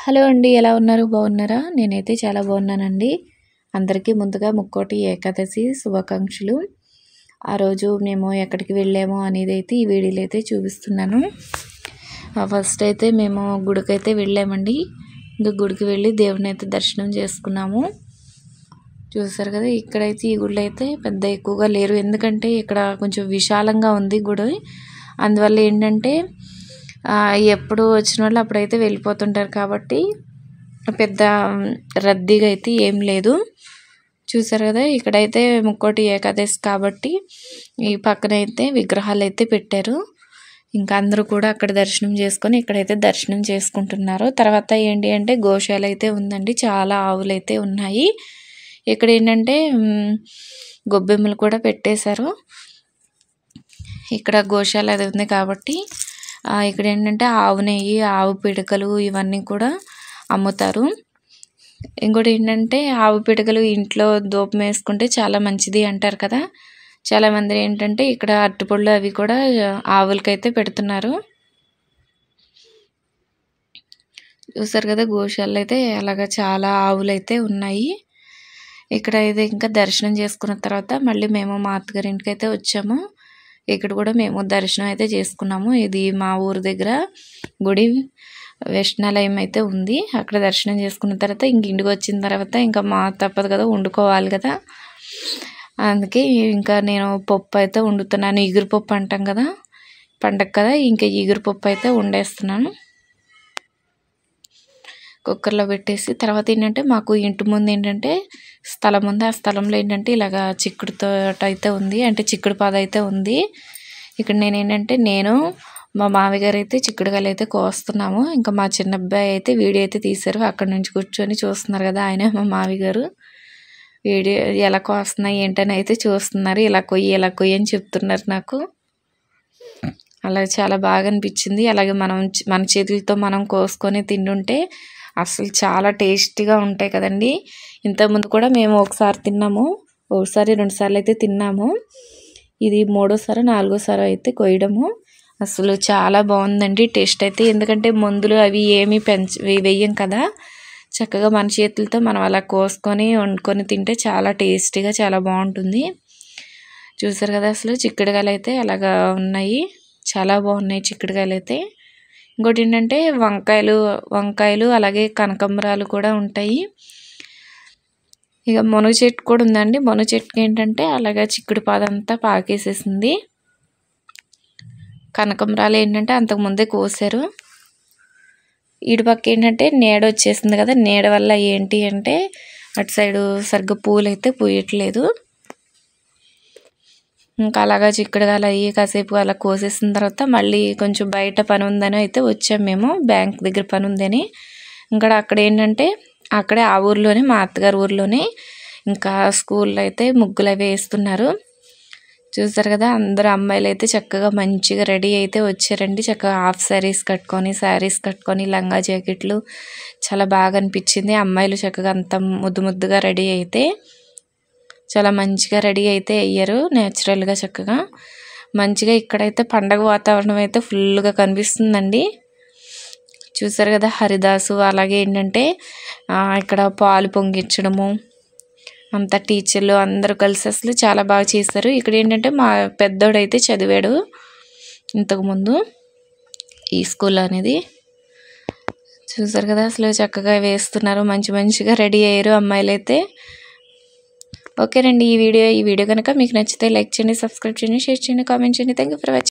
Hello అండి. ఎలా ఉన్నారు? బాగున్నారా? నేనైతే చాలా బాగున్నానండి. అందరికీ ముందుగా ముక్కోటి ఏకాదశి శుభాకాంక్షలు. ఆ రోజు మేము ఎక్కడికి వెళ్ళాము అనేది అయితే ఈ వీడియోలో అయితే చూపిస్తున్నాను. ఫస్ట్ అయితే మేము గుడికైతే వెళ్ళామండి. ఇంకా గుడికి వెళ్ళి దేవుని అయితే దర్శనం చేసుకున్నాము. చూసారు కదా, ఇక్కడైతే ఈ గుడిలో అయితే పెద్ద ఎక్కువగా లేరు, ఎందుకంటే ఇక్కడ కొంచెం విశాలంగా ఉంది గుడి. అందువల్ల ఏంటంటే ఎప్పుడు వచ్చిన వాళ్ళు అప్పుడైతే వెళ్ళిపోతుంటారు కాబట్టి పెద్ద రద్దీగా అయితే ఏం లేదు. చూసారు కదా, ఇక్కడైతే ముక్కోటి ఏకాదశి కాబట్టి ఈ పక్కన అయితే విగ్రహాలు అయితే పెట్టారు. ఇంకా అందరూ కూడా అక్కడ దర్శనం చేసుకొని ఇక్కడైతే దర్శనం చేసుకుంటున్నారు. తర్వాత ఏంటి అంటే గోశాల అయితే ఉందండి, చాలా ఆవులు అయితే ఉన్నాయి. ఇక్కడ ఏంటంటే గొబ్బెమ్మలు కూడా పెట్టేశారు. ఇక్కడ గోశాల అది ఉంది కాబట్టి ఇక్కడ ఏంటంటే ఆవు నెయ్యి, ఆవు పిడకలు ఇవన్నీ కూడా అమ్ముతారు. ఇంకోటి ఏంటంటే ఆవు పిడకలు ఇంట్లో దూపం వేసుకుంటే చాలా మంచిది అంటారు కదా. చాలామంది ఏంటంటే ఇక్కడ అరటిపళ్ళు అవి కూడా ఆవులకైతే పెడుతున్నారు. చూసారు కదా, గోశాలలో అయితే అలాగా చాలా ఆవులు అయితే ఉన్నాయి. ఇక్కడ అయితే ఇంకా దర్శనం చేసుకున్న తర్వాత మళ్ళీ మేము మా అత్తగారి ఇంటికి అయితే వచ్చాము. ఇక్కడ కూడా మేము దర్శనం అయితే చేసుకున్నాము. ఇది మా ఊరు దగ్గర గుడి వైష్ణాలయం అయితే ఉంది. అక్కడ దర్శనం చేసుకున్న తర్వాత ఇంటికి వచ్చిన తర్వాత ఇంకా మా తప్పదు కదా, వండుకోవాలి కదా. అందుకే ఇంకా నేను పప్పు అయితే వండుతున్నాను. ఈగురు పప్పు అంటాం కదా, పండగ కదా, ఇంకా ఈగురు పప్పు అయితే వండేస్తున్నాను కుక్కర్లో పెట్టేసి. తర్వాత ఏంటంటే మాకు ఇంటి ముందు ఏంటంటే స్థలం ఉంది. ఆ స్థలంలో ఏంటంటే ఇలాగా చిక్కుడు తోట అయితే ఉంది, అంటే చిక్కుడు పాద అయితే ఉంది. ఇక్కడ నేను మా మామయ్య గారు అయితే చిక్కుడుకాయలు అయితే కోస్తున్నాము. ఇంకా మా చిన్న అబ్బాయి అయితే వీడియో అయితే తీశారు. అక్కడ నుంచి కూర్చొని చూస్తున్నారు కదా, ఆయన మా మామయ్య గారు వీడియో ఎలా కోస్తున్నాయి ఏంటని అయితే చూస్తున్నారు. ఇలా కొయ్యి అని చెప్తున్నారు నాకు. అలాగే చాలా బాగా అనిపించింది. అలాగే మన చేతులతో మనం కోసుకొని తింటుంటే అసలు చాలా టేస్టీగా ఉంటాయి కదండి. ఇంతకుముందు కూడా మేము ఒకసారి తిన్నాము, ఒకసారి 2 సార్లు అయితే తిన్నాము. ఇది 3వసారి 4వసారి అయితే కొయ్యడము. అసలు చాలా బాగుందండి టేస్ట్ అయితే, ఎందుకంటే మందులు అవి ఏమీ వేయం కదా. చక్కగా మన చేతులతో మనం అలా కోసుకొని వండుకొని తింటే చాలా టేస్టీగా చాలా బాగుంటుంది. చూసారు కదా, అసలు చిక్కుడుకాయలు అయితే అలాగా ఉన్నాయి, చాలా బాగున్నాయి చిక్కుడుకాయలు అయితే. ఇంకోటి ఏంటంటే వంకాయలు అలాగే కనకాంబరాలు కూడా ఉంటాయి. ఇక మునగ చెట్టు కూడా ఉందండి. మునగ చెట్టుకి ఏంటంటే అలాగా చిక్కుడు పాదంతా పాకేసేసింది. కనకాంబరాలు ఏంటంటే అంతకుముందే కోసారు. ఇటుపక్క ఏంటంటే నీడ వచ్చేసింది కదా, నీడ వల్ల ఏంటి అంటే అటు సైడు సరిగ్గా పూలు అయితే పూయట్లేదు. ఇంకా అలాగా చిక్కుడుకాయలు అయ్యి కాసేపు అలా కోసేసిన తర్వాత మళ్ళీ కొంచెం బయట పని ఉందని అయితే వచ్చాము మేము, బ్యాంక్ దగ్గర పని ఉందని. ఇంకా అక్కడ ఏంటంటే అక్కడే ఆ ఊర్లోనే మా అత్తగారి ఊర్లోనే ఇంకా స్కూల్లో అయితే ముగ్గులు అవి వేస్తున్నారు. చూసారు కదా, అందరు అమ్మాయిలు అయితే చక్కగా మంచిగా రెడీ అయితే వచ్చారండి. చక్కగా హాఫ్ శారీస్ కట్టుకొని లంగా జాకెట్లు చాలా బాగా అనిపించింది. అమ్మాయిలు చక్కగా అంత ముద్దుగా రెడీ అయితే చాలా మంచిగా రెడీ అయితే అయ్యారు. నేచురల్గా చక్కగా మంచిగా ఇక్కడైతే పండగ వాతావరణం అయితే ఫుల్గా కనిపిస్తుందండి. చూసారు కదా, హరిదాసు అలాగే ఏంటంటే ఇక్కడ పాలు పొంగించడము అంతా టీచర్లు అందరూ కలిసి అసలు చాలా బాగా చేశారు. ఇక్కడ ఏంటంటే మా పెద్దోడైతే చదివాడు ఇంతకుముందు ఈ స్కూల్ అనేది. చూసారు కదా, అసలు చక్కగా వేస్తున్నారు, మంచిగా రెడీ అయ్యారు అమ్మాయిలు అయితే. ఓకేనండి, ఈ వీడియో కనుక మీకు నచ్చితే లైక్ చేయండి, సబ్స్క్రైబ్ చేయండి, షేర్ చేయండి, కామెంట్ చేయండి. Thank you for watching.